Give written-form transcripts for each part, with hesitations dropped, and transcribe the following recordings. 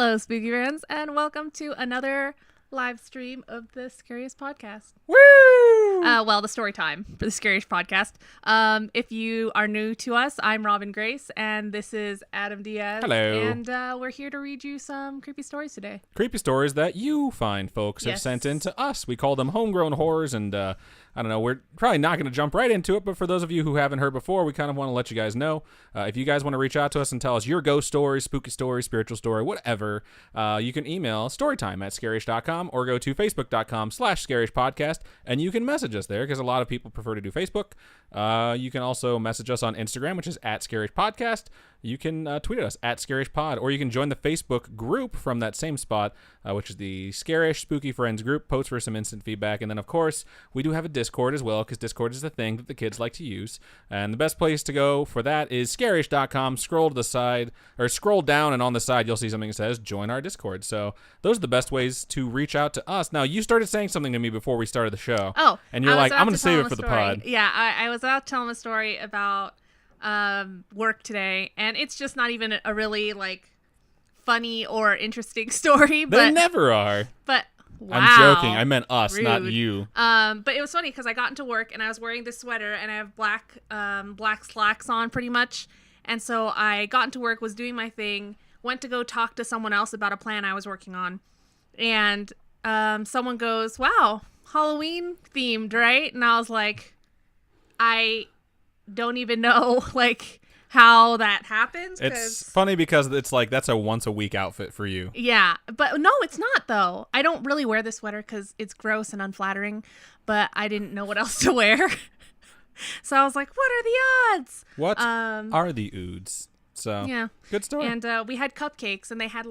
Hello, spooky friends, and welcome to another live stream of the Scariest Podcast. Woo! The Storytime for the Scariest Podcast. If you are new to us, I'm Robin Grace, and this is Adam Diaz. Hello. And we're here to read you some creepy stories today. Creepy stories that you fine folks have sent in to us. We call them homegrown horrors, and I don't know, we're probably not going to jump right into it, but for those of you who haven't heard before, we kind of want to let you guys know. If you guys want to reach out to us and tell us your ghost story, spooky story, spiritual story, whatever, you can email storytime@scarish.com or go to facebook.com/scarishpodcast, and you can message us there because a lot of people prefer to do Facebook. You can also message us on Instagram, which is @scarishpodcast. You can tweet at us @scarishpod, or you can join the Facebook group from that same spot, which is the Scarish Spooky Friends group. Post for some instant feedback. And then, of course, we do have a Discord as well, because Discord is the thing that the kids like to use. And the best place to go for that is scarish.com. Scroll to the side, or scroll down, and on the side, you'll see something that says join our Discord. So those are the best ways to reach out to us. Now, you started saying something to me before we started the show. Oh. And you're like, I'm going to save it for the pod. Yeah, I was about to tell him a story about work today, and it's just not even a really funny or interesting story. They never are. But wow, I'm joking. I meant us, rude. not you. But it was funny because I got into work and I was wearing this sweater and I have black slacks on pretty much, and so I got into work, was doing my thing, went to go talk to someone else about a plan I was working on, and someone goes, "Wow, Halloween themed, right?" And I was like, I don't even know how that happens. It's funny because it's like that's a once a week outfit for you. Yeah, but no, it's not though. I don't really wear this sweater because it's gross and unflattering, but I didn't know what else to wear. So I was like, what are the odds? What are the oods? So yeah, good story. And we had cupcakes and they had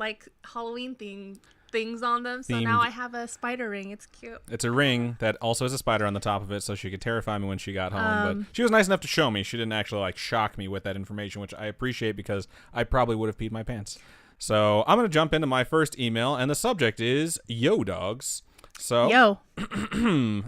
Halloween things on them, so Themed. now I have a spider ring. It's cute. It's a ring that also has a spider on the top of it, so she could terrify me when she got home. But she was nice enough to show me. She didn't actually shock me with that information, which I appreciate because I probably would have peed my pants. So I'm going to jump into my first email, and the subject is Yo Dogs. So Yo.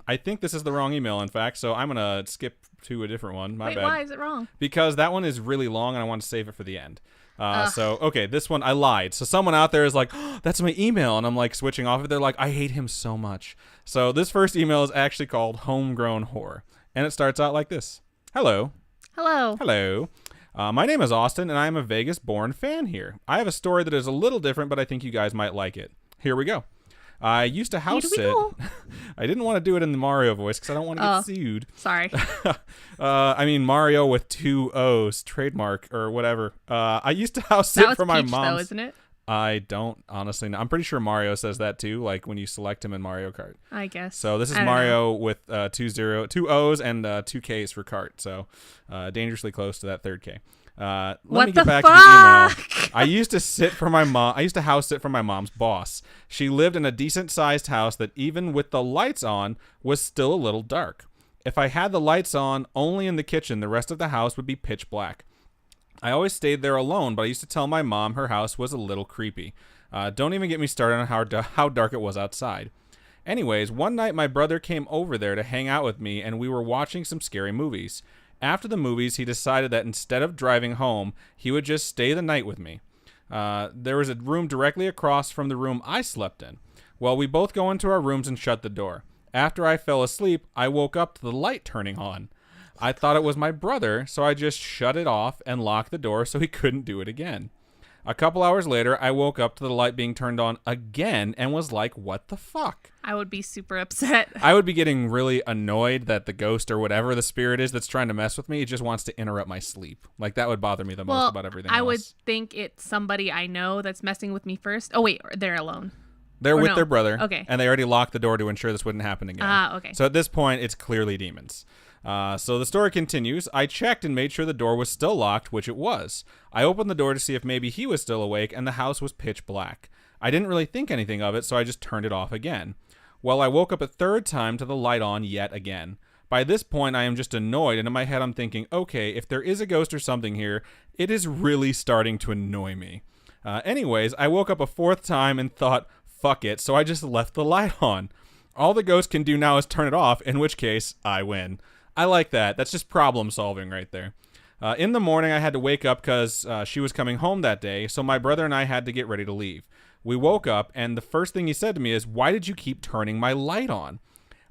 I think this is the wrong email, in fact, so I'm going to skip to a different one. My Wait, bad. why is it wrong? Because that one is really long, and I want to save it for the end. Okay, this one, I lied. So someone out there is like, oh, that's my email. And I'm switching off of it. They're like, I hate him so much. So this first email is actually called Homegrown Horror. And it starts out like this. Hello. Hello. Hello. My name is Austin, and I am a Vegas-born fan here. I have a story that is a little different, but I think you guys might like it. Here we go. I used to house sit. I didn't want to do it in the Mario voice because I don't want to get sued. Sorry. I mean Mario with 2 O's, trademark or whatever. I used to house sit for my Peach, mom's. though, isn't it? I don't honestly know. I'm pretty sure Mario says that too, when you select him in Mario Kart. I guess. So this is Mario with 2 O's and 2 K's for kart. So dangerously close to that third K. Let me get back to the email. I used to house sit for my mom's boss. She lived in a decent sized house that even with the lights on was still a little dark. If I had the lights on only in the kitchen, the rest of the house would be pitch black. I always stayed there alone, but I used to tell my mom her house was a little creepy. Don't even get me started on how dark it was outside. Anyways, one night my brother came over there to hang out with me, and we were watching some scary movies. After the movies, he decided that instead of driving home, he would just stay the night with me. There was a room directly across from the room I slept in. Well, we both go into our rooms and shut the door. After I fell asleep, I woke up to the light turning on. I thought it was my brother, so I just shut it off and locked the door so he couldn't do it again. A couple hours later, I woke up to the light being turned on again and was like, what the fuck? I would be super upset. I would be getting really annoyed that the ghost or whatever the spirit is that's trying to mess with me, it just wants to interrupt my sleep. That would bother me the most about everything else. I would think it's somebody I know that's messing with me first. Oh, wait, they're alone. They're with their brother. Okay. And they already locked the door to ensure this wouldn't happen again. Okay. So at this point, it's clearly demons. So the story continues. I checked and made sure the door was still locked, which it was. I opened the door to see if maybe he was still awake, and the house was pitch black. I didn't really think anything of it, so I just turned it off again. Well, I woke up a third time to the light on yet again. By this point, I am just annoyed, and in my head I'm thinking, okay, if there is a ghost or something here, it is really starting to annoy me. Anyways, I woke up a fourth time and thought, fuck it, so I just left the light on. All the ghost can do now is turn it off, in which case, I win. I like that. That's just problem solving right there. In the morning, I had to wake up because she was coming home that day, so my brother and I had to get ready to leave. We woke up, and the first thing he said to me is, "Why did you keep turning my light on?"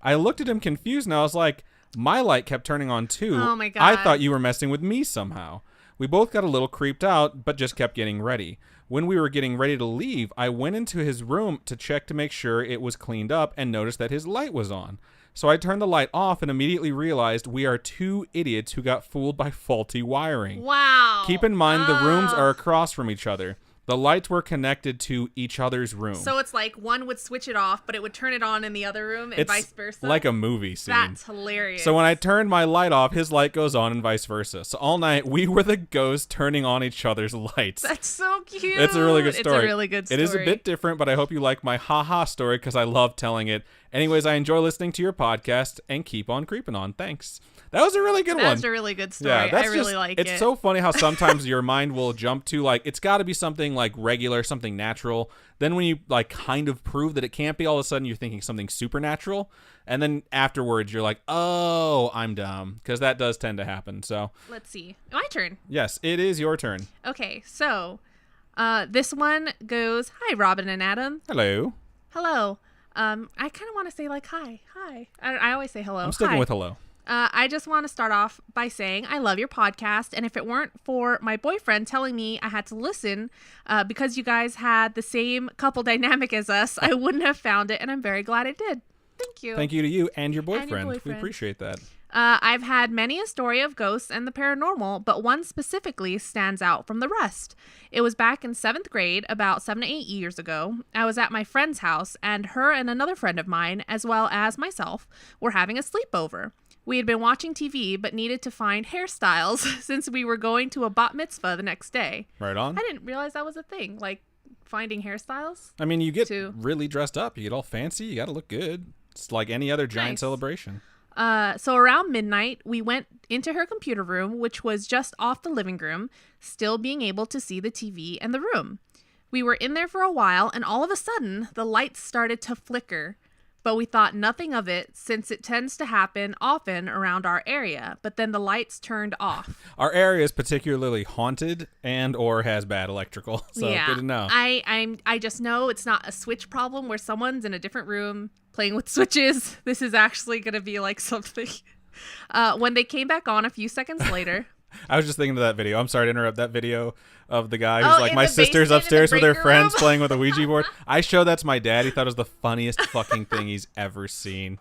I looked at him confused, and I was like, "My light kept turning on too. Oh my God. I thought you were messing with me somehow." We both got a little creeped out, but just kept getting ready. When we were getting ready to leave, I went into his room to check to make sure it was cleaned up and noticed that his light was on. So I turned the light off and immediately realized we are two idiots who got fooled by faulty wiring. Wow. Keep in mind the rooms are across from each other. The lights were connected to each other's room. So it's like one would switch it off, but it would turn it on in the other room and vice versa? Like a movie scene. That's hilarious. So when I turned my light off, his light goes on and vice versa. So all night, we were the ghosts turning on each other's lights. That's so cute. It's a really good story. It's a really good story. It is a bit different, but I hope you like my haha story because I love telling it. Anyways, I enjoy listening to your podcast and keep on creeping on. Thanks. That was a really good one. That's a really good story. Yeah, I really like it. It's so funny how sometimes your mind will jump to like, it's got to be something like regular, something natural. Then when you like kind of prove that it can't be, all of a sudden you're thinking something supernatural. And then afterwards you're like, oh, I'm dumb. Because that does tend to happen. So let's see. My turn. Yes, it is your turn. Okay, so this one goes, hi, Robin and Adam. Hello. Hello. I kind of want to say like, hi. I always say hello. I'm sticking with hello. I just want to start off by saying I love your podcast, and if it weren't for my boyfriend telling me I had to listen because you guys had the same couple dynamic as us, I wouldn't have found it, and I'm very glad I did. Thank you. Thank you to you and your boyfriend. We appreciate that. I've had many a story of ghosts and the paranormal, but one specifically stands out from the rest. It was back in 7th grade, about 7 to 8 years ago. I was at my friend's house, and her and another friend of mine, as well as myself, were having a sleepover. We had been watching TV, but needed to find hairstyles since we were going to a bat mitzvah the next day. Right on. I didn't realize that was a thing, like finding hairstyles. I mean, you get really dressed up. You get all fancy. You got to look good. It's like any other giant celebration. So around midnight, we went into her computer room, which was just off the living room, still being able to see the TV and the room. We were in there for a while, and all of a sudden, the lights started to flicker. But we thought nothing of it since it tends to happen often around our area. But then the lights turned off. Our area is particularly haunted and or has bad electrical. So yeah, good to know. I just know it's not a switch problem where someone's in a different room playing with switches. This is actually going to be like something. When they came back on a few seconds later. I was just thinking of that video. I'm sorry to interrupt that video of the guy who's like, my sister's upstairs with her friends playing with a Ouija board. I showed that to my dad. He thought it was the funniest fucking thing he's ever seen.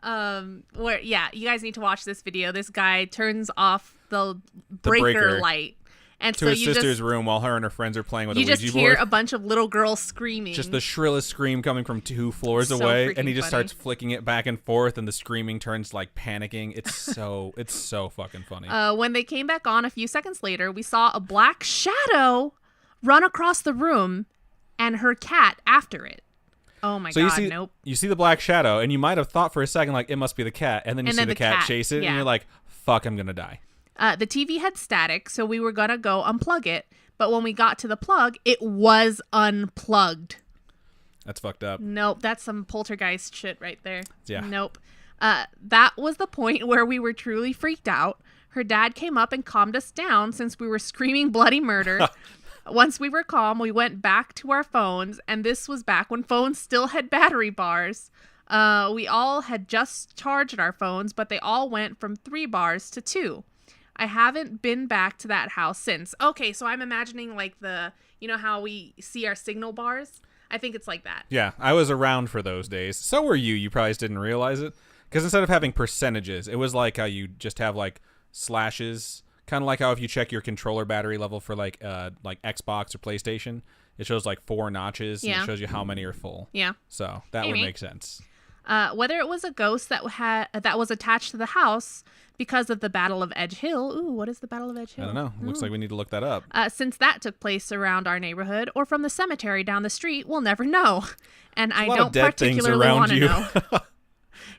You guys need to watch this video. This guy turns off the breaker light. And to his sister's room while her and her friends are playing with a Ouija board. You just hear a bunch of little girls screaming. Just the shrillest scream coming from 2 floors away, and he just starts flicking it back and forth, and the screaming turns like panicking. It's so fucking funny. When they came back on a few seconds later, we saw a black shadow run across the room, and her cat after it. Oh my God, nope. You see the black shadow, and you might have thought for a second like it must be the cat, and then you see the cat chase it, and you're like, fuck, I'm gonna die. The TV had static, so we were going to go unplug it. But when we got to the plug, it was unplugged. That's fucked up. Nope, that's some poltergeist shit right there. Yeah. Nope. That was the point where we were truly freaked out. Her dad came up and calmed us down since we were screaming bloody murder. Once we were calm, we went back to our phones, and this was back when phones still had battery bars. We all had just charged our phones, but they all went from 3 bars to 2. I haven't been back to that house since. Okay, so I'm imagining like you know how we see our signal bars? I think it's like that. Yeah, I was around for those days. So were you. You probably just didn't realize it. Because instead of having percentages, it was like how you just have like slashes. Kind of like how if you check your controller battery level for like Xbox or PlayStation, it shows like 4 notches and it shows you how many are full. Yeah. So that would make sense. Whether it was a ghost that was attached to the house because of the Battle of Edge Hill. Ooh, what is the Battle of Edge Hill? I don't know. Looks like we need to look that up. Since that took place around our neighborhood or from the cemetery down the street, we'll never know. And I don't particularly want to know.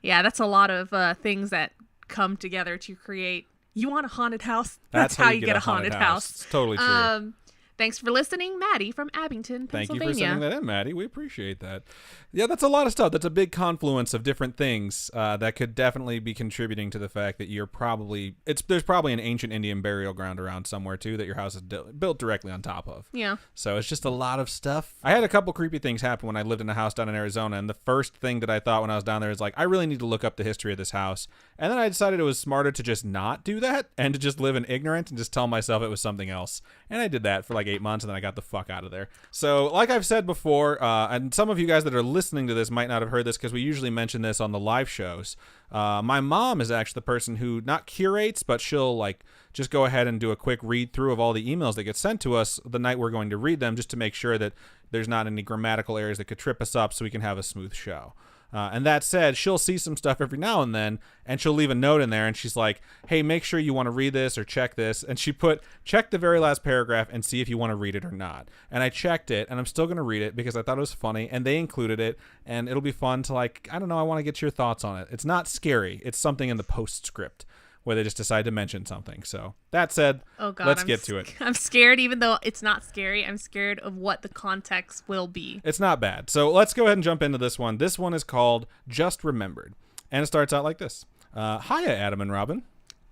Yeah, that's a lot of things that come together to create. You want a haunted house? That's how you get a haunted house. It's totally true. Thanks for listening, Maddie from Abington, Thank Pennsylvania. you for sending that in, Maddie. We appreciate that. Yeah, that's a lot of stuff. That's a big confluence of different things that could definitely be contributing to the fact that you're probably there's probably an ancient Indian burial ground around somewhere too that your house is built directly on top of. Yeah. So it's just a lot of stuff. I had a couple creepy things happen when I lived in a house down in Arizona, and the first thing that I thought when I was down there is like, I really need to look up the history of this house. And then I decided it was smarter to just not do that and to just live in ignorance and just tell myself it was something else. And I did that for like 8 months, and then I got the fuck out of there. So like I've said before, and some of you guys that are listening to this might not have heard this because we usually mention this on the live shows. My mom is actually the person who not curates, but she'll like just go ahead and do a quick read through of all the emails that get sent to us the night we're going to read them, just to make sure that there's not any grammatical errors that could trip us up so we can have a smooth show. And that said, she'll see some stuff every now and then, and she'll leave a note in there, and she's like, hey, make sure you want to read this or check this. And she put, check the very last paragraph and see if you want to read it or not. And I checked it, and I'm still going to read it because I thought it was funny, and they included it, and it'll be fun to like, I don't know, I want to get your thoughts on it. It's not scary. It's something in the postscript where they just decide to mention something. So that said, let's get to it. I'm scared, even though it's not scary. I'm scared of what the context will be. It's not bad. So let's go ahead and jump into this one. This one is called Just Remembered. And it starts out like this. Hiya, Adam and Robin.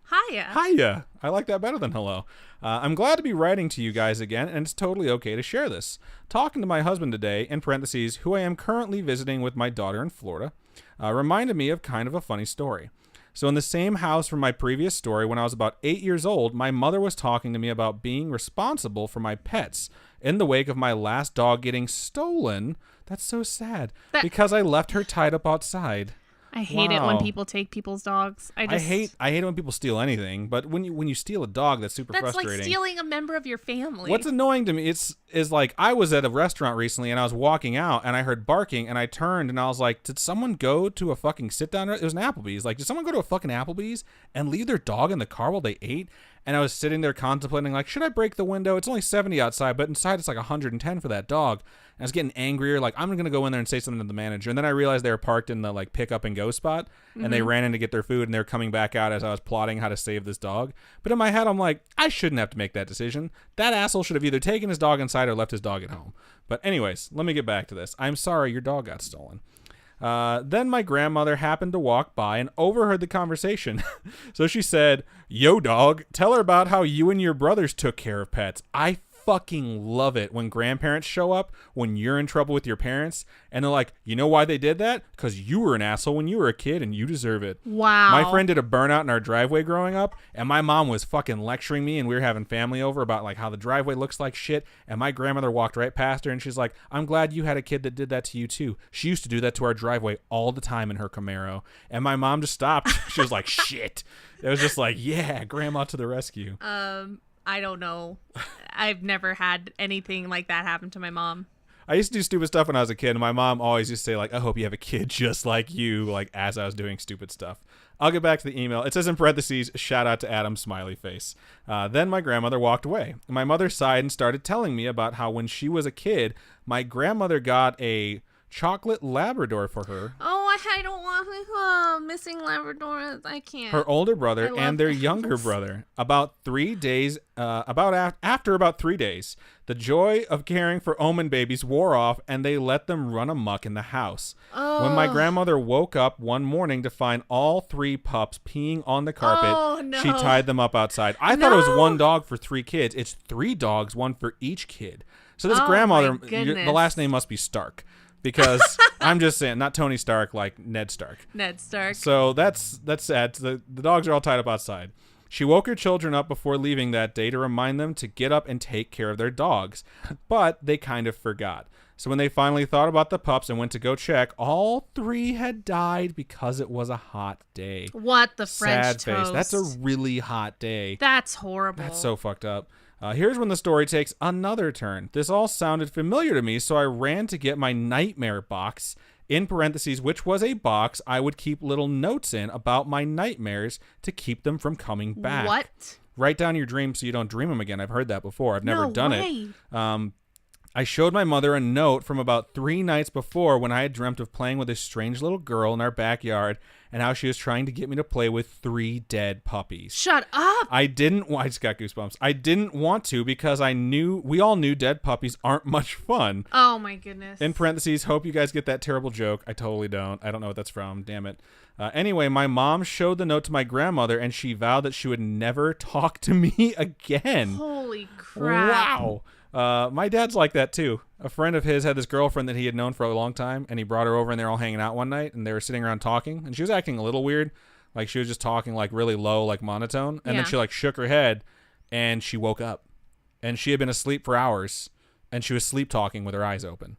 Hiya. Hiya. I like that better than hello. I'm glad to be writing to you guys again, and it's totally okay to share this. Talking to my husband today, in parentheses, who I am currently visiting with my daughter in Florida, reminded me of kind of a funny story. So in the same house from my previous story, when I was about 8 years old, my mother was talking to me about being responsible for my pets in the wake of my last dog getting stolen. That's so sad. Because I left her tied up outside. I hate it when people take people's dogs. I hate it when people steal anything, but when you steal a dog, that's super frustrating. That's like stealing a member of your family. What's annoying to me is like I was at a restaurant recently and I was walking out and I heard barking and I turned and I was like, did someone go to a fucking sit down? It was an Applebee's. Like, did someone go to a fucking Applebee's and leave their dog in the car while they ate? And I was sitting there contemplating, like, should I break the window? It's only 70 outside, but inside it's like 110 for that dog. And I was getting angrier, like, I'm going to go in there and say something to the manager. And then I realized they were parked in the, like, pick up and go spot. And they ran in to get their food, and they were coming back out as I was plotting how to save this dog. But in my head, I'm like, I shouldn't have to make that decision. That asshole should have either taken his dog inside or left his dog at home. But anyways, let me get back to this. I'm sorry your dog got stolen. Then my grandmother happened to walk by and overheard the conversation. So she said, yo, dog, tell her about how you and your brothers took care of pets. I fucking love it when grandparents show up when you're in trouble with your parents and they're like, you know why they did that? Because you were an asshole when you were a kid and you deserve it. Wow. My friend did a burnout in our driveway growing up, and my mom was fucking lecturing me, and we were having family over about like how the driveway looks like shit, and my grandmother walked right past her and she's like, I'm glad you had a kid that did that to you too. She used to do that to our driveway all the time in her Camaro. And my mom just stopped. She was like, shit. It was just like, yeah, grandma to the rescue. I don't know. I've never had anything like that happen to my mom. I used to do stupid stuff when I was a kid, and my mom always used to say, like, I hope you have a kid just like you, like, as I was doing stupid stuff. I'll get back to the email. It says in parentheses, shout out to Adam, smiley face. Then my grandmother walked away. My mother sighed and started telling me about how when she was a kid, my grandmother got a chocolate Labrador for her. Oh, I don't want missing Labradors. I can't. Her older brother and their younger brother. About 3 days, after about 3 days, the joy of caring for Omen babies wore off, and they let them run amok in the house. When my grandmother woke up one morning to find all 3 pups peeing on the carpet, she tied them up outside. I thought it was 1 dog for 3 kids. It's 3 dogs, 1 for each kid. So this grandmother, the last name must be Stark. Because I'm just saying, not Tony Stark, like Ned Stark. Ned Stark. So that's sad. The dogs are all tied up outside. She woke her children up before leaving that day to remind them to get up and take care of their dogs. But they kind of forgot. So when they finally thought about the pups and went to go check, all 3 had died because it was a hot day. What the French sad toast. Face. That's a really hot day. That's horrible. That's so fucked up. Here's when the story takes another turn. This all sounded familiar to me, so I ran to get my nightmare box, in parentheses, which was a box I would keep little notes in about my nightmares to keep them from coming back. What? Write down your dreams so you don't dream them again. I've heard that before. I've never done it. I showed my mother a note from about 3 nights before when I had dreamt of playing with this strange little girl in our backyard and how she was trying to get me to play with 3 dead puppies. Shut up. I just got goosebumps. I didn't want to because we all knew dead puppies aren't much fun. Oh my goodness. In parentheses, hope you guys get that terrible joke. I totally don't. I don't know what that's from. Damn it. Anyway, my mom showed the note to my grandmother and she vowed that she would never talk to me again. Holy crap. Wow. My dad's like that too. A friend of his had this girlfriend that he had known for a long time, and he brought her over and they were all hanging out one night and they were sitting around talking, and she was acting a little weird. Like she was just talking like really low, like monotone. And then she like shook her head and she woke up and she had been asleep for hours and she was sleep talking with her eyes open.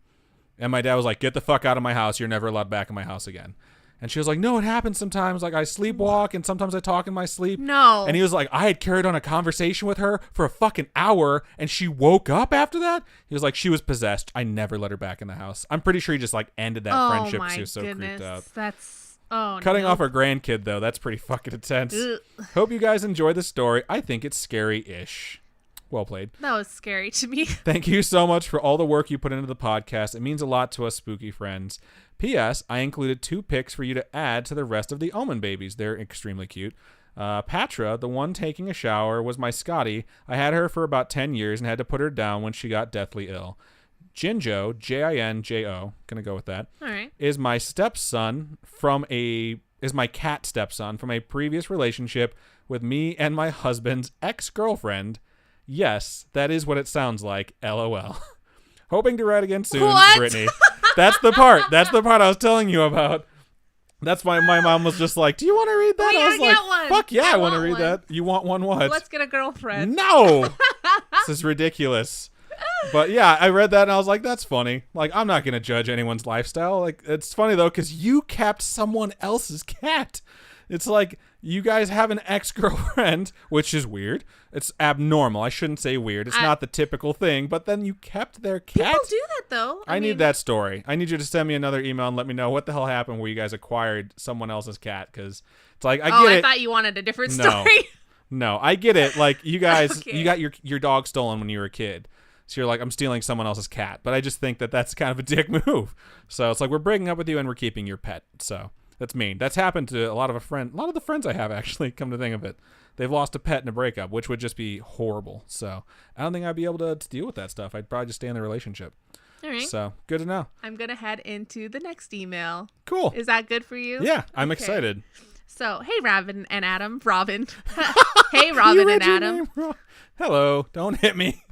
And my dad was like, get the fuck out of my house. You're never allowed back in my house again. And she was like, no, it happens sometimes. Like I sleepwalk and sometimes I talk in my sleep. No. And he was like, I had carried on a conversation with her for a fucking hour and she woke up after that. He was like, she was possessed. I never let her back in the house. I'm pretty sure he just like ended that friendship because he was so creeped out. That's Cutting off our grandkid though, that's pretty fucking intense. Ugh. Hope you guys enjoy the story. I think it's scary-ish. Well played. That was scary to me. Thank you so much for all the work you put into the podcast. It means a lot to us spooky friends. P.S. I included 2 pics for you to add to the rest of the Omen babies. They're extremely cute. Patra, the one taking a shower, was my Scotty. I had her for about 10 years and had to put her down when she got deathly ill. Jinjo, Jinjo, gonna go with that, all right, is my cat stepson from a previous relationship with me and my husband's ex-girlfriend. Yes, that is what it sounds like. LOL. Hoping to write again soon, what? Brittany. That's the part I was telling you about. That's why my mom was just like, do you want to read that? Wait, I was I like, get one. fuck yeah, I want to want read one. that. You want one what? Let's get a girlfriend. No. This is ridiculous. But yeah, I read that and I was like, that's funny. Like, I'm not going to judge anyone's lifestyle. Like, it's funny though, because you kept someone else's cat. It's like you guys have an ex-girlfriend, which is weird. It's abnormal. I shouldn't say weird. It's not the typical thing, but then you kept their cat. People do that though. I need that story. I need you to send me another email and let me know what the hell happened where you guys acquired someone else's cat, because it's like, I get it. I thought you wanted a different story. No, I get it. Like, you guys, Okay. you got your dog stolen when you were a kid. So you're like, I'm stealing someone else's cat. But I just think that that's kind of a dick move. So it's like, we're breaking up with you and we're keeping your pet. So that's mean. That's happened to a lot of the friends I have, actually, come to think of it. They've lost a pet in a breakup, which would just be horrible. So I don't think I'd be able to deal with that stuff. I'd probably just stay in the relationship. All right. So good to know. I'm going to head into the next email. Cool. Is that good for you? Yeah, I'm Okay. excited. So, hey, Robin and Adam. Robin. Hey, Robin and Adam. Hello. Don't hit me.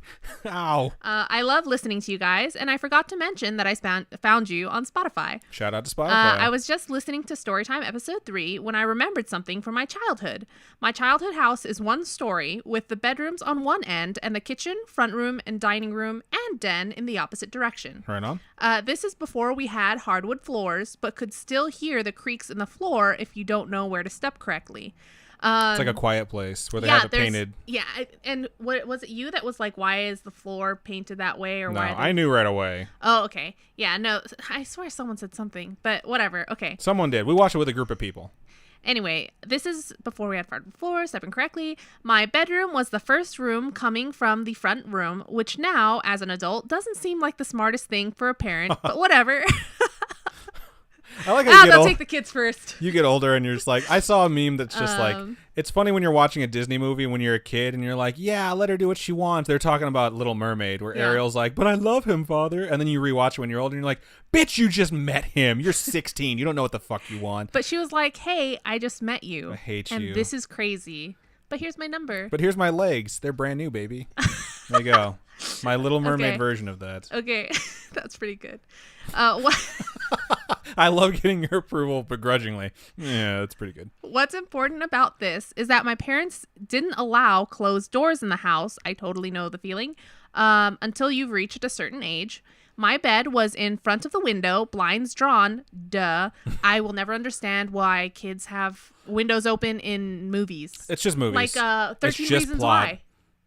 Ow. I love listening to you guys, and I forgot to mention that I found you on Spotify. Shout out to Spotify. I was just listening to Storytime episode 3 when I remembered something from my childhood. My childhood house is one story with the bedrooms on one end and the kitchen, front room, and dining room and den in the opposite direction. Right on. This is before we had hardwood floors, but could still hear the creaks in the floor if you don't know where to step correctly. It's like a quiet place where they have it painted. Yeah, and what was it you that was like, why is the floor painted that way? Or No, why? I knew right away. Oh, okay. Yeah, no, I swear someone said something, but whatever. Okay. Someone did. We watched it with a group of people. Anyway, this is before we had hardwood floors, stepping correctly. My bedroom was the first room coming from the front room, which now, as an adult, doesn't seem like the smartest thing for a parent, but whatever. I like how they'll take the kids first. You get older and you're just like, I saw a meme that's just like, it's funny when you're watching a Disney movie when you're a kid and you're like, yeah, let her do what she wants. They're talking about Little Mermaid where Ariel's like, but I love him, father. And then you rewatch it when you're older and you're like, bitch, you just met him. You're 16. You don't know what the fuck you want. But she was like, hey, I just met you. I hate and you. And this is crazy. But here's my number. But here's my legs. They're brand new, baby. There you go. My Little Mermaid version of that. Okay. That's pretty good. What? I love getting your approval begrudgingly. Yeah, that's pretty good. What's important about this is that my parents didn't allow closed doors in the house. I totally know the feeling. Until you've reached a certain age. My bed was in front of the window, blinds drawn. Duh. I will never understand why kids have windows open in movies. It's just movies. Like 13 Reasons Why.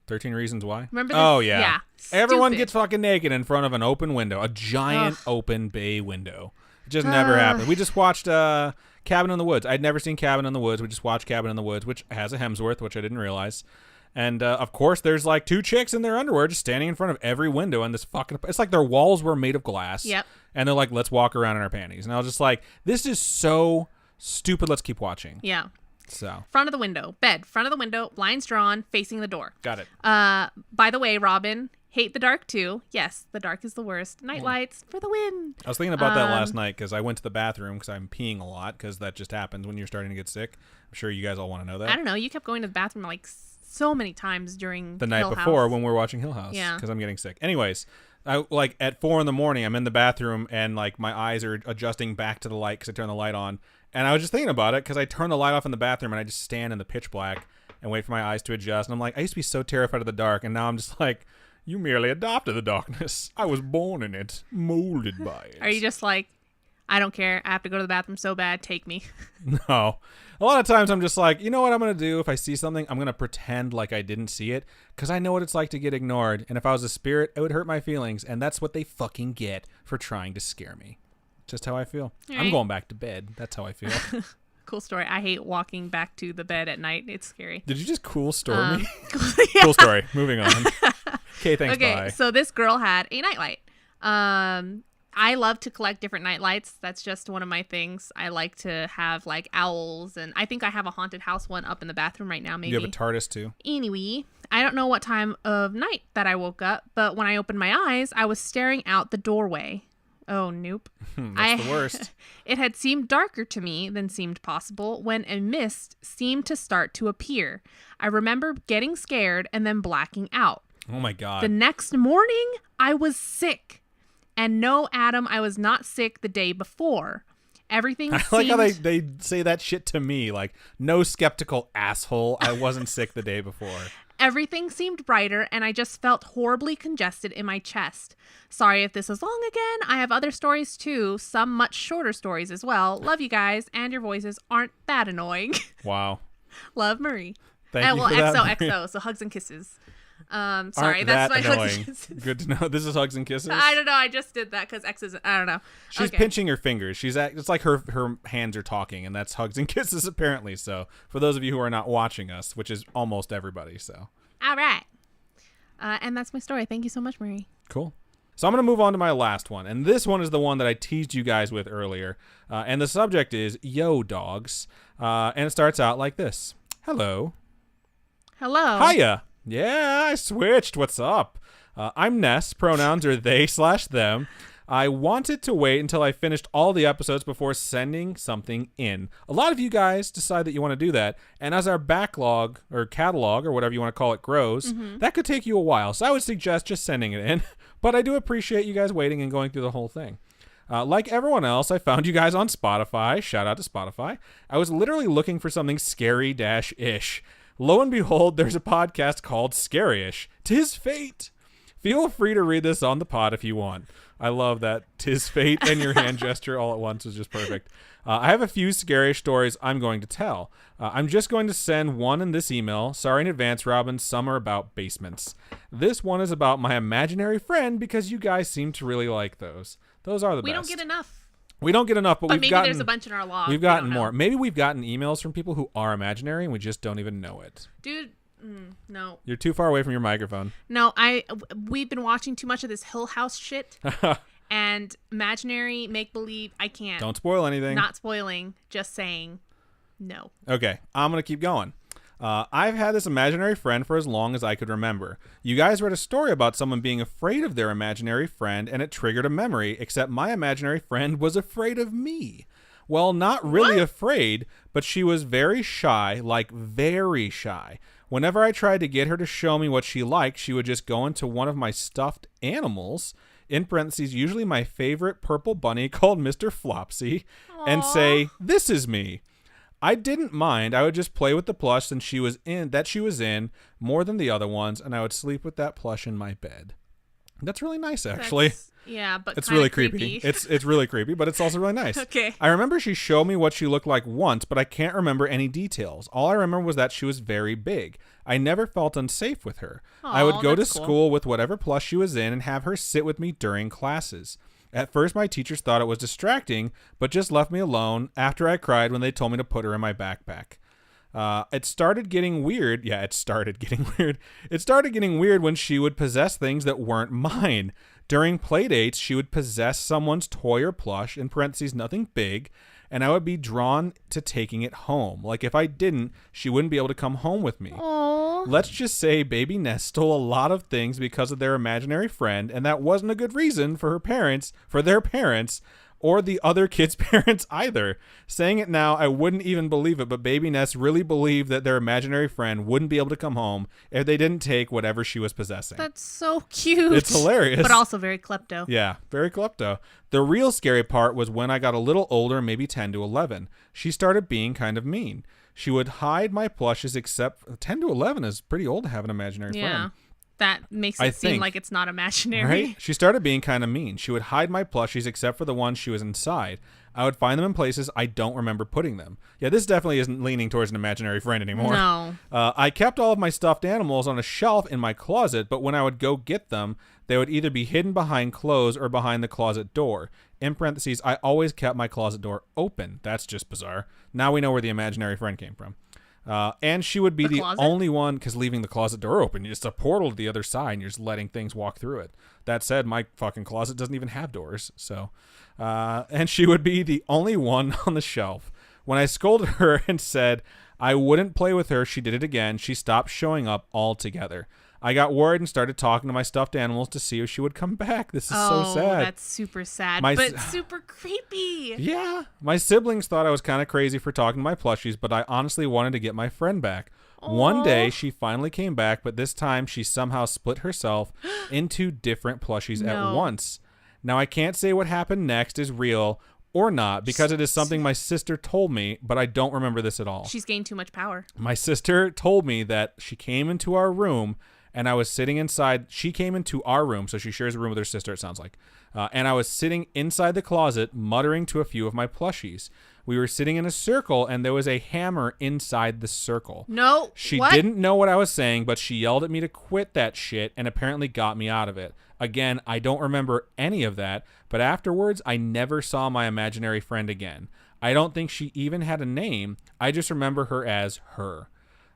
13 Reasons Why? Remember this? Oh, yeah. Yeah. Everyone Stupid. gets fucking naked in front of an open window. A giant open bay window. It just never happened. We just watched Cabin in the Woods. I'd never seen Cabin in the Woods. We just watched Cabin in the Woods, which has a Hemsworth, which I didn't realize. And of course, there's like 2 chicks in their underwear just standing in front of every window in this fucking. It's like their walls were made of glass. Yep. And they're like, let's walk around in our panties. And I was just like, this is so stupid. Let's keep watching. Yeah. So. Front of the window. Bed. Front of the window. Blinds drawn. Facing the door. Got it. By the way, Robin, hate the dark too. Yes, the dark is the worst. Night lights for the win. I was thinking about that last night because I went to the bathroom because I'm peeing a lot because that just happens when you're starting to get sick. I'm sure you guys all want to know that. I don't know. You kept going to the bathroom like so many times during the night Hill before House. when we were watching Hill House. Yeah. Because I'm getting sick. Anyways, I like at 4 a.m, I'm in the bathroom and like my eyes are adjusting back to the light because I turned the light on. And I was just thinking about it because I turned the light off in the bathroom and I just stand in the pitch black and wait for my eyes to adjust. And I'm like, I used to be so terrified of the dark. And now I'm just like, you merely adopted the darkness. I was born in it, molded by it. Are you just like, I don't care. I have to go to the bathroom so bad. Take me. No. A lot of times I'm just like, you know what I'm going to do? If I see something, I'm going to pretend like I didn't see it because I know what it's like to get ignored. And if I was a spirit, it would hurt my feelings. And that's what they fucking get for trying to scare me. Just how I feel. Right. I'm going back to bed. That's how I feel. Cool story. I hate walking back to the bed at night. It's scary. Did you just cool story me? Yeah. Cool story. Moving on. Okay, thanks, Okay, bye. so this girl had a nightlight. I love to collect different nightlights. That's just one of my things. I like to have like owls, and I think I have a haunted house one up in the bathroom right now. Maybe You have a TARDIS too. Anyway, I don't know what time of night that I woke up, but when I opened my eyes, I was staring out the doorway. Oh, nope. That's the worst. It had seemed darker to me than seemed possible when a mist seemed to start to appear. I remember getting scared and then blacking out. Oh my God. The next morning, I was sick. And no, Adam, I was not sick the day before. Everything I seemed... like how they say that shit to me. Like, no skeptical asshole. I wasn't sick the day before. Everything seemed brighter, and I just felt horribly congested in my chest. Sorry if this is long again. I have other stories too, some much shorter stories as well. Love you guys, and your voices aren't that annoying. Wow. Love, Marie. Thank you well, for that, Marie. XOXO, so hugs and kisses. Sorry, Aren't that's that my annoying. hugs and kisses. Good to know. This is hugs and kisses. I don't know. I just did that because X is. I don't know. She's Okay. pinching her fingers. It's like her hands are talking, and that's hugs and kisses apparently. So for those of you who are not watching us, which is almost everybody, so All right. And that's my story. Thank you so much, Marie. cool. So I'm going to move on to my last one, and this one is the one that I teased you guys with earlier, and the subject is yo dogs, and it starts out like this: Hello. Hello. Hiya. Yeah, I switched. What's up? I'm Ness. Pronouns are they/them. I wanted to wait until I finished all the episodes before sending something in. A lot of you guys decide that you want to do that, and as our backlog or catalog or whatever you want to call it grows, that could take you a while. So I would suggest just sending it in, but I do appreciate you guys waiting and going through the whole thing. Like everyone else, I found you guys on Spotify. Shout out to Spotify. I was literally looking for something scary-ish. Lo and behold, there's a podcast called Scary-ish. 'Tis fate. Feel free to read this on the pod if you want. I love that 'tis fate and your hand gesture all at once was just perfect. I have a few scary stories I'm going to tell. I'm just going to send one in this email. Sorry in advance, Robin. Some are about basements. This one is about my imaginary friend because you guys seem to really like those. Those are the best. We don't get enough. We don't get enough, but we've maybe gotten, there's a bunch in our log. We've We gotten don't know. more. Maybe we've gotten emails from people who are imaginary and we just don't even know it. Dude, no. You're too far away from your microphone. No, we've been watching too much of this Hill House shit. And imaginary, make-believe, I can't. Don't spoil anything. Not spoiling, just saying no. Okay, I'm going to keep going. I've had this imaginary friend for as long as I could remember. You guys read a story about someone being afraid of their imaginary friend, and it triggered a memory, except my imaginary friend was afraid of me. Well, not really afraid, but she was very shy, like very shy. Whenever I tried to get her to show me what she liked, she would just go into one of my stuffed animals, in parentheses, usually my favorite purple bunny called Mr. Flopsy, and say, "This is me." I didn't mind. I would just play with the plush that she was in more than the other ones, and I would sleep with that plush in my bed. That's really nice, actually. Yeah, but It's really creepy. It's really creepy, but it's also really nice. Okay. I remember she showed me what she looked like once, but I can't remember any details. All I remember was that she was very big. I never felt unsafe with her. I would go to school with whatever plush she was in and have her sit with me during classes. At first, my teachers thought it was distracting, but just left me alone after I cried when they told me to put her in my backpack. It started getting weird. Yeah, it started getting weird. It started getting weird when she would possess things that weren't mine. During play dates, she would possess someone's toy or plush, in parentheses, nothing big, and I would be drawn to taking it home. Like, if I didn't, she wouldn't be able to come home with me. Aww. Let's just say baby Ness stole a lot of things because of their imaginary friend, and that wasn't a good reason for their parents, or the other kids' parents either. Saying it now, I wouldn't even believe it, but baby Ness really believed that their imaginary friend wouldn't be able to come home if they didn't take whatever she was possessing. That's so cute. It's hilarious. But also very klepto. Yeah, very klepto. The real scary part was when I got a little older, maybe 10 to 11. She started being kind of mean. She would hide my plushes, except 10 to 11 is pretty old to have an imaginary friend. Yeah. That makes it seem like it's not imaginary. Right? She started being kind of mean. She would hide my plushies except for the ones she was inside. I would find them in places I don't remember putting them. Yeah, this definitely isn't leaning towards an imaginary friend anymore. No. I kept all of my stuffed animals on a shelf in my closet, but when I would go get them, they would either be hidden behind clothes or behind the closet door. In parentheses, I always kept my closet door open. That's just bizarre. Now we know where the imaginary friend came from. And she would be the only one, because leaving the closet door open, it's a portal to the other side, and you're just letting things walk through it. That said, my fucking closet doesn't even have doors. So, and she would be the only one on the shelf. When I scolded her and said I wouldn't play with her, she did it again. She stopped showing up altogether. I got worried and started talking to my stuffed animals to see if she would come back. This is so sad. That's super sad, but super creepy. Yeah. My siblings thought I was kind of crazy for talking to my plushies, but I honestly wanted to get my friend back. Aww. One day, she finally came back, but this time she somehow split herself into different plushies at once. Now, I can't say what happened next is real or not, because it is something my sister told me, but I don't remember this at all. She's gained too much power. My sister told me that she came into our room, and I was sitting inside. She came into our room, so she shares a room with her sister, it sounds like. And I was sitting inside the closet, muttering to a few of my plushies. We were sitting in a circle, and there was a hammer inside the circle. No, She didn't know what I was saying, but she yelled at me to quit that shit and apparently got me out of it. Again, I don't remember any of that, but afterwards, I never saw my imaginary friend again. I don't think she even had a name. I just remember her as her.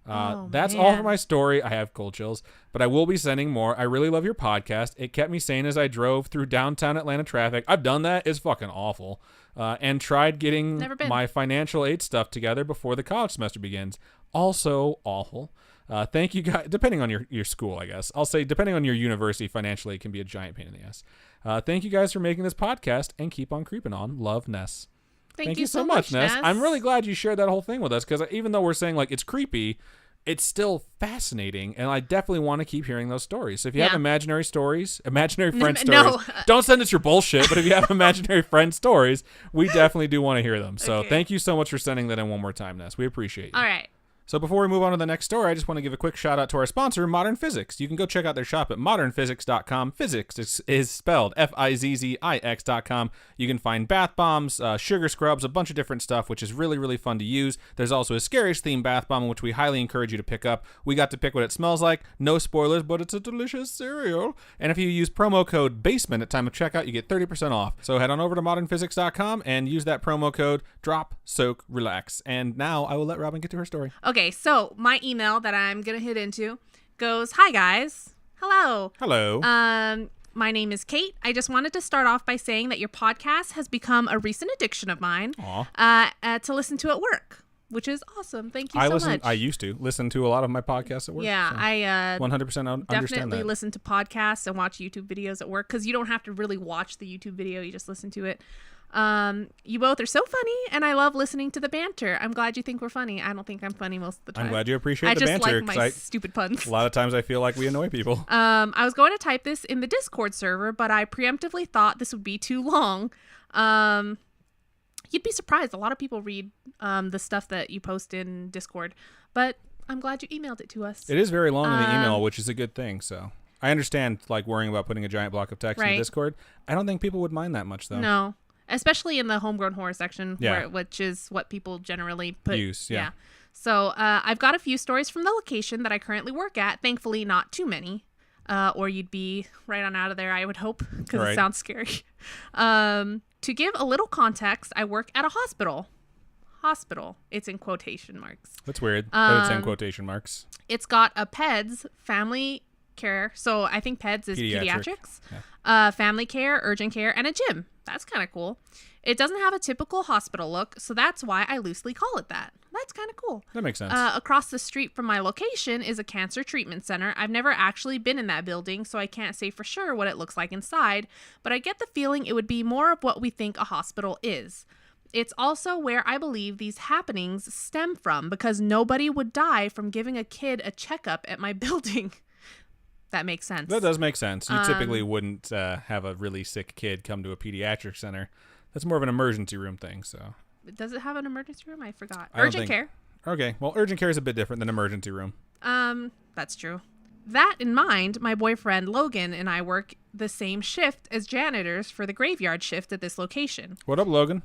That's all for my story. I have cold chills, but I will be sending more. I really love your podcast. It kept me sane as I drove through downtown Atlanta traffic. I've done that. It's fucking awful. And tried getting my financial aid stuff together before the college semester begins. Also awful. Thank you guys. Depending on your school, I guess. I'll say depending on your university, financially, it can be a giant pain in the ass. Thank you guys for making this podcast and keep on creeping on. Love, Ness. Thank you so much, Ness. I'm really glad you shared that whole thing with us, because even though we're saying like it's creepy, it's still fascinating, and I definitely want to keep hearing those stories. So if you have imaginary stories, imaginary friend stories, don't send us your bullshit, but if you have imaginary friend stories, we definitely do want to hear them. So thank you so much for sending that in one more time, Ness. We appreciate you. All right. So before we move on to the next story, I just want to give a quick shout out to our sponsor, Modern Physics. You can go check out their shop at modernphysics.com. Physics is spelled Fizzix.com. You can find bath bombs, sugar scrubs, a bunch of different stuff, which is really, really fun to use. There's also a Scariest themed bath bomb, which we highly encourage you to pick up. We got to pick what it smells like. No spoilers, but it's a delicious cereal. And if you use promo code BASEMENT at time of checkout, you get 30% off. So head on over to modernphysics.com and use that promo code DROP, SOAK, RELAX. And now I will let Robin get to her story. Okay, so my email that I'm going to hit into goes, "Hi, guys. Hello. Hello. My name is Kate. I just wanted to start off by saying that your podcast has become a recent addiction of mine to listen to at work, which is awesome. Thank you so much. I used to listen to a lot of my podcasts at work. Yeah, so I 100% understand that. Definitely listen to podcasts and watch YouTube videos at work, because you don't have to really watch the YouTube video. You just listen to it. You both are so funny, and I love listening to the banter. I'm glad you think we're funny. I don't think I'm funny most of the time. I'm glad you appreciate the banter. I just like my stupid puns. A lot of times I feel like we annoy people. I was going to type this in the Discord server, but I preemptively thought this would be too long. You'd be surprised. A lot of people read the stuff that you post in Discord, but I'm glad you emailed it to us. It is very long in the email, which is a good thing, so... I understand, like, worrying about putting a giant block of text in Discord. I don't think people would mind that much, though. No. Especially in the homegrown horror section, which is what people generally use. Yeah. So I've got a few stories from the location that I currently work at. Thankfully, not too many. Or you'd be right on out of there, I would hope, because it sounds scary. To give a little context, I work at a hospital. hospital. It's in quotation marks. That's weird that it's in quotation marks. It's got a PEDS, family care. So I think PEDS is pediatrics. Family care, urgent care, and a gym. That's kind of cool. It doesn't have a typical hospital look, so that's why I loosely call it that. That's kind of cool. That makes sense. Across the street from my location is a cancer treatment center. I've never actually been in that building, so I can't say for sure what it looks like inside, but I get the feeling it would be more of what we think a hospital is. It's also where I believe these happenings stem from, because nobody would die from giving a kid a checkup at my building. That makes sense. That does make sense. You typically wouldn't have a really sick kid come to a pediatric center. That's more of an emergency room thing. So, does it have an emergency room? I forgot. Urgent care. Okay. Well, urgent care is a bit different than emergency room. That's true. That in mind, my boyfriend Logan and I work the same shift as janitors for the graveyard shift at this location. What up, Logan?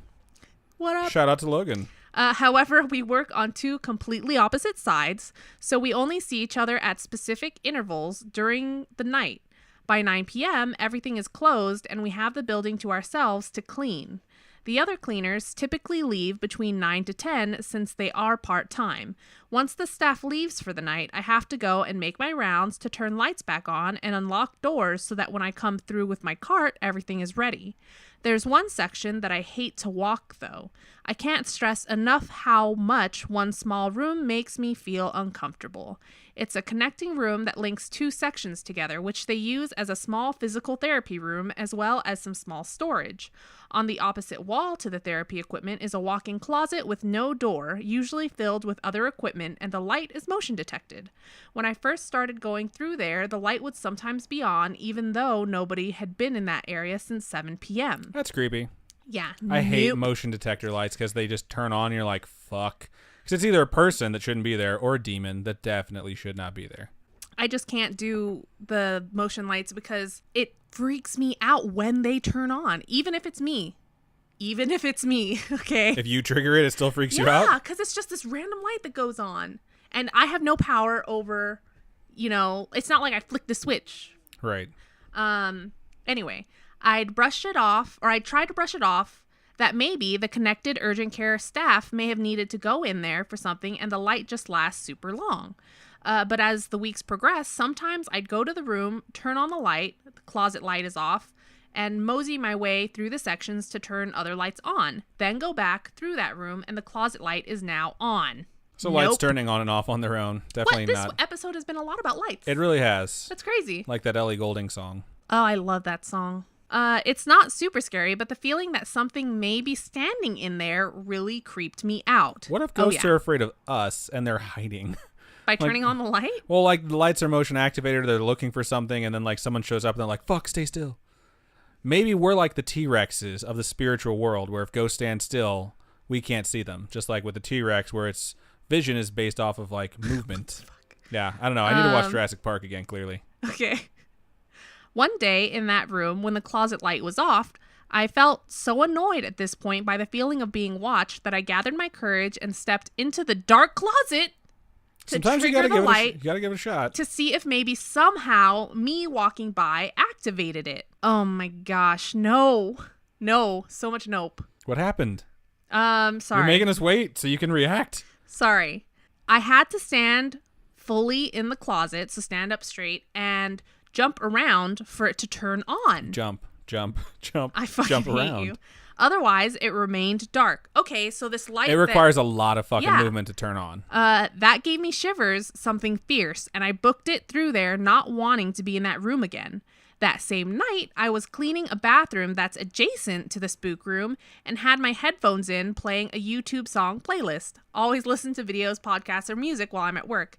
What up? Shout out to Logan. However, we work on two completely opposite sides, so we only see each other at specific intervals during the night. By 9 p.m., everything is closed and we have the building to ourselves to clean. The other cleaners typically leave between 9 to 10 since they are part-time. Once the staff leaves for the night, I have to go and make my rounds to turn lights back on and unlock doors so that when I come through with my cart, everything is ready. There's one section that I hate to walk, though. I can't stress enough how much one small room makes me feel uncomfortable. It's a connecting room that links two sections together, which they use as a small physical therapy room as well as some small storage. On the opposite wall to the therapy equipment is a walk-in closet with no door, usually filled with other equipment, and the light is motion detected. When I first started going through there, the light would sometimes be on, even though nobody had been in that area since 7 p.m. That's creepy. Yeah. I hate motion detector lights because they just turn on and you're like, fuck. Because it's either a person that shouldn't be there or a demon that definitely should not be there. I just can't do the motion lights because it freaks me out when they turn on, even if it's me. Even if it's me, okay? If you trigger it, it still freaks you out? Yeah, because it's just this random light that goes on. And I have no power over, it's not like I flick the switch. Right. Anyway, I'd tried to brush it off that maybe the connected urgent care staff may have needed to go in there for something and the light just lasts super long. But as the weeks progress, sometimes I'd go to the room, turn on the light, the closet light is off, and mosey my way through the sections to turn other lights on. Then go back through that room and the closet light is now on. So lights turning on and off on their own. Definitely not. This episode has been a lot about lights. It really has. That's crazy. Like that Ellie Goulding song. Oh, I love that song. It's not super scary, but the feeling that something may be standing in there really creeped me out. What if ghosts are afraid of us and they're hiding? By turning on the light? Well, like the lights are motion activated, they're looking for something, and then like someone shows up and they're like, fuck, stay still. Maybe we're like the T-Rexes of the spiritual world, where if ghosts stand still, we can't see them. Just like with the T-Rex, where its vision is based off of like movement. Yeah, I don't know. I need to watch Jurassic Park again, clearly. Okay. One day in that room, when the closet light was off, I felt so annoyed at this point by the feeling of being watched that I gathered my courage and stepped into the dark closet Sometimes you gotta give it a shot to see if maybe somehow me walking by activated it. Oh my gosh, no, so much nope. What happened? Sorry. You're making us wait so you can react. Sorry. I had to stand fully in the closet, so stand up straight and jump around for it to turn on. Jump. I fucking jump hate around. you. Otherwise, it remained dark. Okay, so this light... It requires a lot of fucking movement to turn on. That gave me shivers, something fierce, and I booked it through there, not wanting to be in that room again. That same night, I was cleaning a bathroom that's adjacent to the spook room and had my headphones in playing a YouTube song playlist. Always listen to videos, podcasts, or music while I'm at work,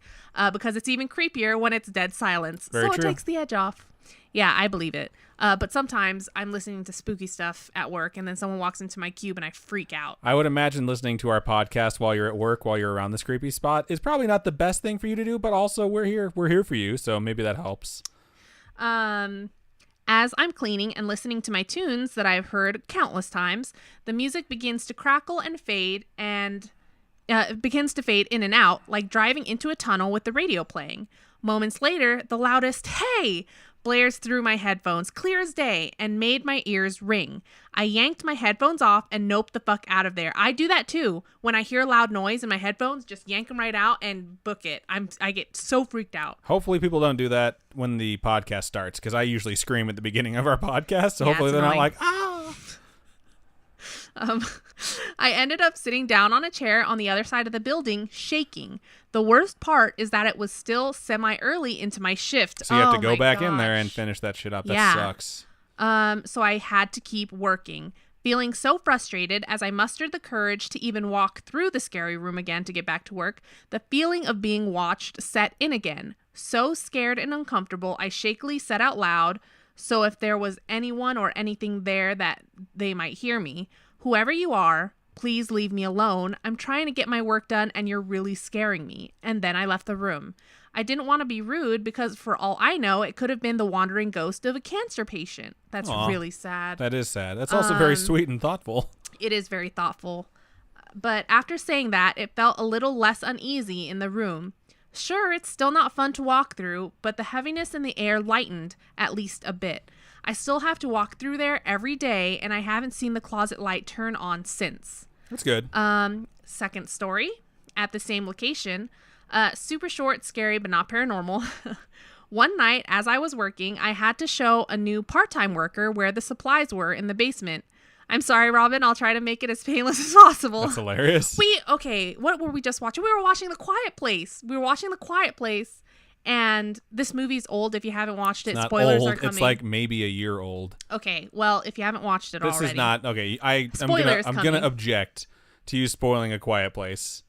because it's even creepier when it's dead silence. Very so true. It takes the edge off. Yeah, I believe it. But sometimes I'm listening to spooky stuff at work and then someone walks into my cube and I freak out. I would imagine listening to our podcast while you're at work, while you're around this creepy spot is probably not the best thing for you to do, but also we're here for you. So maybe that helps. As I'm cleaning and listening to my tunes that I've heard countless times, the music begins to crackle and fade and begins to fade in and out, like driving into a tunnel with the radio playing. Moments later, the loudest "Hey!" blares through my headphones clear as day and made my ears ring. I yanked my headphones off and noped the fuck out of there. I do that too. When I hear loud noise in my headphones, just yank them right out and book it. I get so freaked out. Hopefully people don't do that when the podcast starts, because I usually scream at the beginning of our podcast, so hopefully they're not like, ah! I ended up sitting down on a chair on the other side of the building, shaking. The worst part is that it was still semi-early into my shift. So you have to go back in there and finish that shit up. That sucks. So I had to keep working. Feeling so frustrated as I mustered the courage to even walk through the scary room again to get back to work, the feeling of being watched set in again. So scared and uncomfortable, I shakily said out loud, so if there was anyone or anything there that they might hear me, "Whoever you are, please leave me alone. I'm trying to get my work done and you're really scaring me." And then I left the room. I didn't want to be rude because for all I know, it could have been the wandering ghost of a cancer patient. That's really sad. That is sad. That's also very sweet and thoughtful. It is very thoughtful. But after saying that, it felt a little less uneasy in the room. Sure, it's still not fun to walk through, but the heaviness in the air lightened at least a bit. I still have to walk through there every day, and I haven't seen the closet light turn on since. That's good. Second story, at the same location. Super short, scary, but not paranormal. One night, as I was working, I had to show a new part-time worker where the supplies were in the basement. I'm sorry, Robin. I'll try to make it as painless as possible. That's hilarious. What were we just watching? We were watching The Quiet Place. And this movie's old. If you haven't watched it, spoilers are coming. It's like maybe a year old. Okay, well, if you haven't watched it already. This is not, okay, I'm going to object to you spoiling A Quiet Place.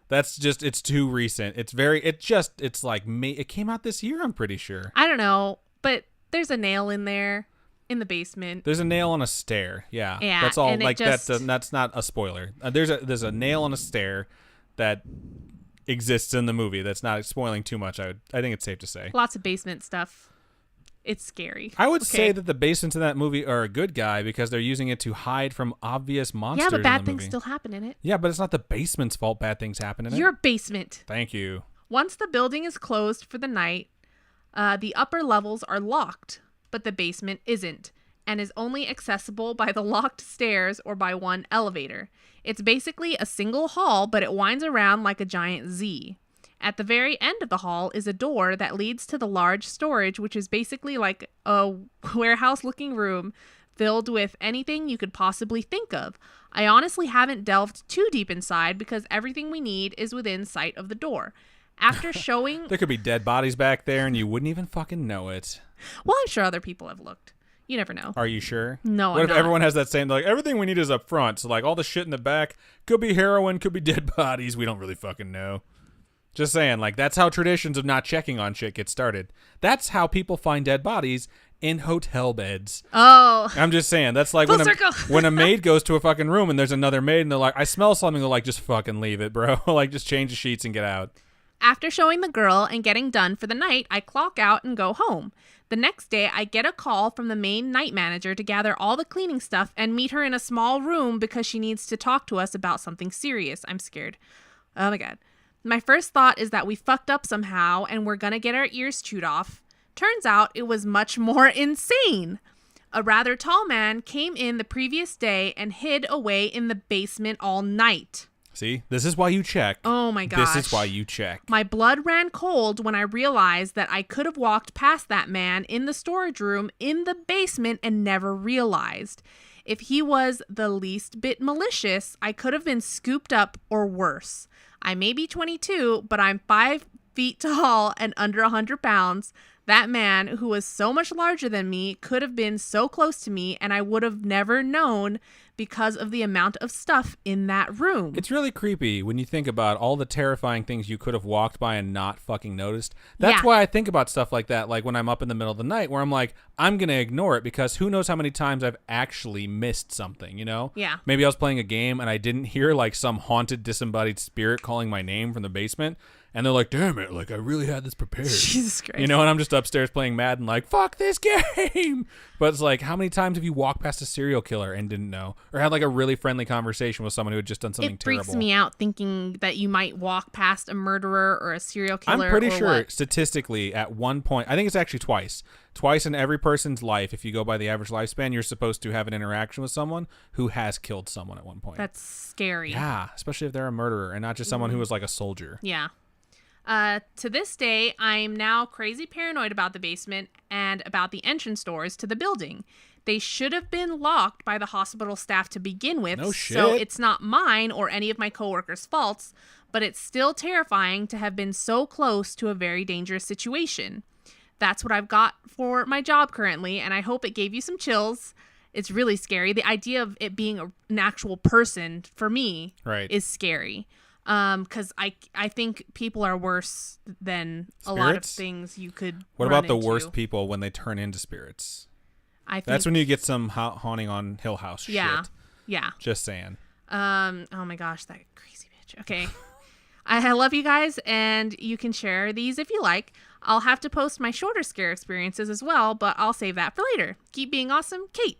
That's just, it's too recent. It came out this year, I'm pretty sure. I don't know, but there's a nail in there in the basement. There's a nail on a stair. Yeah. That's all. Like that's not a spoiler. There's a nail on a stair that exists in the movie. That's not spoiling too much. I think it's safe to say. Lots of basement stuff. It's scary. I would say that the basements in that movie are a good guy because they're using it to hide from obvious monsters. Yeah, but bad in the things movie. still happen in it. Yeah, but it's not the basement's fault bad things happen in it. Your basement. Thank you. Once the building is closed for the night, the upper levels are locked, but the basement isn't, and is only accessible by the locked stairs or by one elevator. It's basically a single hall, but it winds around like a giant Z. At the very end of the hall is a door that leads to the large storage, which is basically like a warehouse-looking room filled with anything you could possibly think of. I honestly haven't delved too deep inside because everything we need is within sight of the door. After showing... There could be dead bodies back there and you wouldn't even fucking know it. Well, I'm sure other people have looked. You never know. Are you sure? No, What if everyone has that same, like, everything we need is up front, so, like, all the shit in the back could be heroin, could be dead bodies, we don't really fucking know. Just saying, like, that's how traditions of not checking on shit get started. That's how people find dead bodies in hotel beds. Oh. I'm just saying, that's like when a maid goes to a fucking room and there's another maid and they're like, I smell something, they're like, just fucking leave it, bro. Like, just change the sheets and get out. After showing the girl and getting done for the night, I clock out and go home. The next day, I get a call from the main night manager to gather all the cleaning stuff and meet her in a small room because she needs to talk to us about something serious. I'm scared. Oh my God. My first thought is that we fucked up somehow and we're gonna get our ears chewed off. Turns out it was much more insane. A rather tall man came in the previous day and hid away in the basement all night. See, this is why you check. Oh my gosh. This is why you check. My blood ran cold when I realized that I could have walked past that man in the storage room in the basement and never realized. If he was the least bit malicious, I could have been scooped up or worse. I may be 22, but I'm 5 feet tall and under 100 pounds. That man, who was so much larger than me, could have been so close to me, and I would have never known because of the amount of stuff in that room. It's really creepy when you think about all the terrifying things you could have walked by and not fucking noticed. That's why I think about stuff like that, like when I'm up in the middle of the night, where I'm like, I'm going to ignore it because who knows how many times I've actually missed something, you know? Yeah. Maybe I was playing a game and I didn't hear like some haunted, disembodied spirit calling my name from the basement. And they're like, damn it, like I really had this prepared. Jesus Christ. You know, and I'm just upstairs playing Madden like, fuck this game. But it's like, how many times have you walked past a serial killer and didn't know? Or had like a really friendly conversation with someone who had just done something terrible? It freaks me out thinking that you might walk past a murderer or a serial killer. I'm pretty sure statistically at one point, I think it's actually twice in every person's life, if you go by the average lifespan, you're supposed to have an interaction with someone who has killed someone at one point. That's scary. Yeah, especially if they're a murderer and not just someone who was like a soldier. Yeah. To this day, I'm now crazy paranoid about the basement and about the entrance doors to the building. They should have been locked by the hospital staff to begin with. No shit. So it's not mine or any of my coworkers' faults, but it's still terrifying to have been so close to a very dangerous situation. That's what I've got for my job currently, and I hope it gave you some chills. It's really scary. The idea of it being an actual person, for me, is scary. Because I think people are worse than a lot of things you could What run about the into. worst people when they turn into spirits? I think that's when you get some haunting on Hill House shit. Yeah. Just saying. Oh my gosh, that crazy bitch. Okay. I love you guys, and you can share these if you like. I'll have to post my shorter scare experiences as well, but I'll save that for later. Keep being awesome, Kate.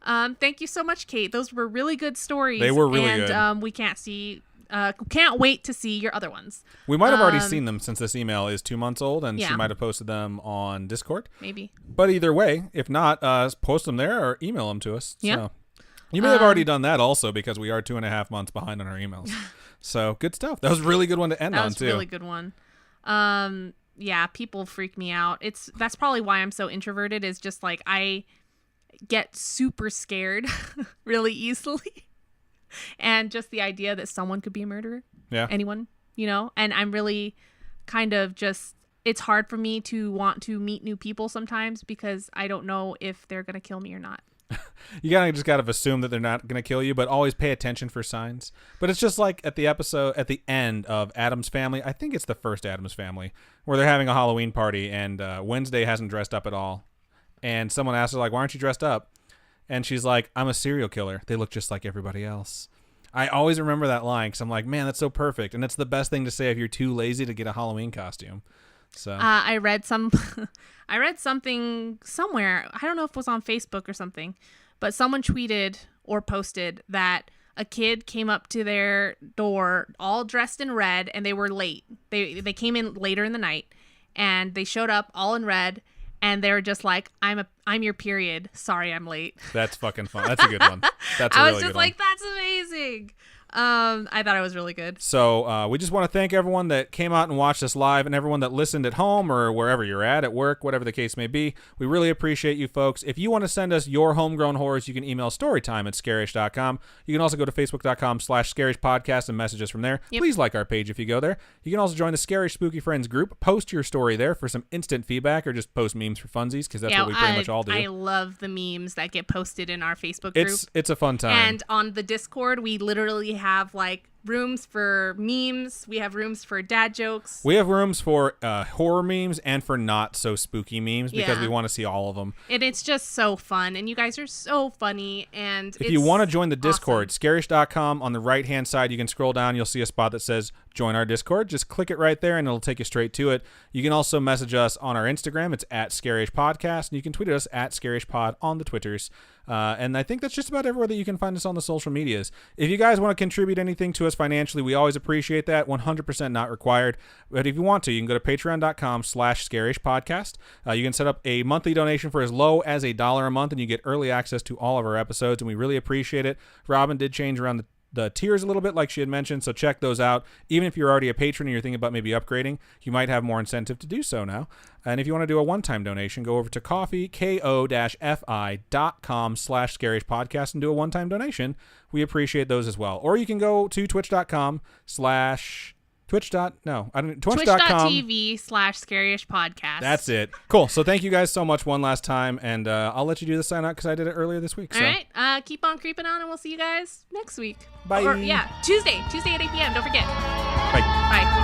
Thank you so much, Kate. Those were really good stories. They were really good. And we can't wait to see your other ones. We might have already seen them since this email is 2 months old, and Yeah. she might have posted them on Discord. Maybe. But either way, if not, post them there or email them to us. Yeah. So. You may have already done that also because we are 2.5 months behind on our emails. So good stuff. That was a really good one to end on, too. That was a really good one. Yeah, people freak me out. That's probably why I'm so introverted, is just like I get super scared really easily. And just the idea that someone could be a murderer. Yeah. Anyone, and I'm really kind of just, it's hard for me to want to meet new people sometimes because I don't know if they're going to kill me or not. You just gotta assume that they're not gonna kill you, but always pay attention for signs. But it's just like at the end of Addams Family. I think it's the first Addams Family where they're having a Halloween party, and Wednesday hasn't dressed up at all. And someone asks her like, "Why aren't you dressed up?" And she's like, "I'm a serial killer. They look just like everybody else." I always remember that line because I'm like, man, that's so perfect, and it's the best thing to say if you're too lazy to get a Halloween costume. So I read something somewhere. I don't know if it was on Facebook or something, but someone tweeted or posted that a kid came up to their door all dressed in red, and they were late. They came in later in the night, and they showed up all in red, and they were just like, I'm your period. Sorry, I'm late. That's fucking fun. That's a good one. That's a I really was just good like, one. that's amazing. I thought it was really good. So we just want to thank everyone that came out and watched us live, and everyone that listened at home or wherever you're at work, whatever the case may be. We really appreciate you folks. If you want to send us your homegrown horrors, you can email storytime@scarish.com. You can also go to facebook.com/scarishpodcast and message us from there. Yep. Please like our page if you go there. You can also join the Scarish Spooky Friends group. Post your story there for some instant feedback, or just post memes for funsies, because that's what we pretty much all do. I love the memes that get posted in our Facebook group. It's a fun time. And on the Discord, we literally have like rooms for memes. We have rooms for dad jokes. We have rooms for horror memes and for not so spooky memes because we want to see all of them. And it's just so fun. And you guys are so funny. And if you want to join the Discord, awesome. scarish.com, on the right-hand side, you can scroll down. You'll see a spot that says join our Discord. Just click it right there and it'll take you straight to it. You can also message us on our Instagram. It's @ScarishPodcast. And you can tweet us @ScarishPod on the Twitters. And I think that's just about everywhere that you can find us on the social medias. If you guys want to contribute anything to us financially, we always appreciate that. 100% not required. But if you want to, you can go to patreon.com/scarishpodcast. You can set up a monthly donation for as low as $1 a month, and you get early access to all of our episodes, and we really appreciate it. Robin did change around the tiers a little bit, like she had mentioned, so check those out. Even if you're already a patron and you're thinking about maybe upgrading, you might have more incentive to do so now. And if you want to do a one-time donation, go over to ko-fi.com/scarishpodcast and do a one-time donation. We appreciate those as well. Or you can go to twitch.com/twitch.tv/scarishpodcast. That's it. Cool. So thank you guys so much one last time, and I'll let you do the sign out because I did it earlier this week. All right. Keep on creeping on, and we'll see you guys next week. Bye. Tuesday at 8 p.m. Don't forget. Bye. Bye.